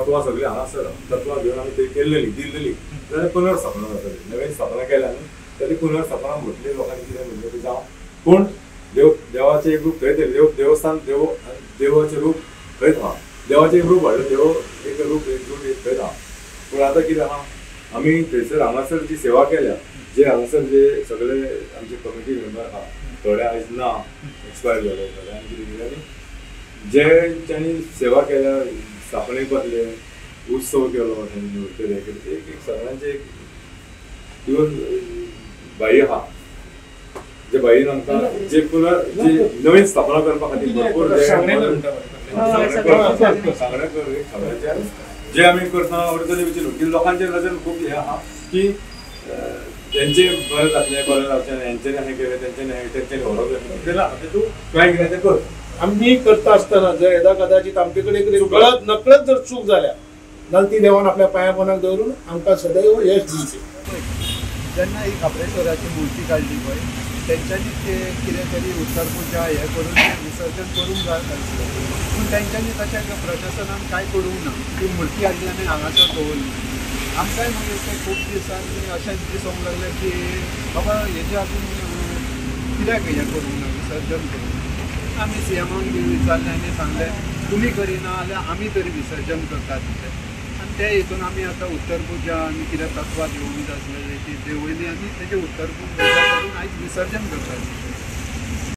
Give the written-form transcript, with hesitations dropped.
तत्वां सगळीं हांगासर तत्वां घेवन आमी थंय केल्लेली दिल्लेली जाल्यार पुनर्स्थापना जातली नवीन स्थापना केल्या न्हू तरी पुनर्स्थापना म्हटली लोकांनी कितें म्हणलें की जावं पूण देवाचें एक रूप थंय देवस्थान देवाचें रूप थंयच आहा देवाचें एक रूप व्हडलें देव एक रूप थंयच आहा पूण आतां कितें आहा आमी थंयसर हांगासर जी सेवा केल्या जे हांगासर जे सगळे आमचे कमिटी मेंबर आहा थोडे आयज ना एक्सपायर जाले थोड्यांनी कितें केलें आनी जेंच्यांनी सेवा केल्या स्थापनेक बसले उत्सव केलो केले एक सगळ्यांचे इवन बाई आहा जे बाईन आमकां जे नवीन स्थापना करपा खातीर भरपूर जे आमी करतना अडचणी विचारलो की लोकांचे नजर खूब हें आहा की तेंचे बरें जावचें हेंच्यांनी हें केलें तेंच्यांनी व्हरप जाय तूं कांय कितें तें कर आम्ही करता असताना जर येदा कदाचित आमचे कडेन कळत नकळत जर चूक जाल्या जाल्यार ती देवान आपल्या पांया पोंदाक दवरून आमकां सदैव यश दिवचें जेन्ना ही खापरेश्वराची मुर्ती काडली पळय तेंच्यांनी ते कितें तरी उत्तर पुजा हें करून तें विसर्जन करूंक जाय आसलें पूण तेंच्यांनी तशें प्रशासनान कांय करूंक ना ती मुर्ती हाडली आनी हांगासर दवरली आमकांय मागीर ते खूब दिसांनी अशें दिसूंक लागलें की बाबा हेजे आजून कित्याक हें करूंक ना विसर्जन करूंक आमी सीएमाक विचारलें आनी सांगलें तुमी करिना जाल्यार आमी तरी विसर्जन करतात तें आनी ते हितून आमी आतां उत्तर पुजा आनी कितें तत्वां घेवून आसलें ती देवयली आनी तेजें उत्तर पुजा करून आयज विसर्जन करतात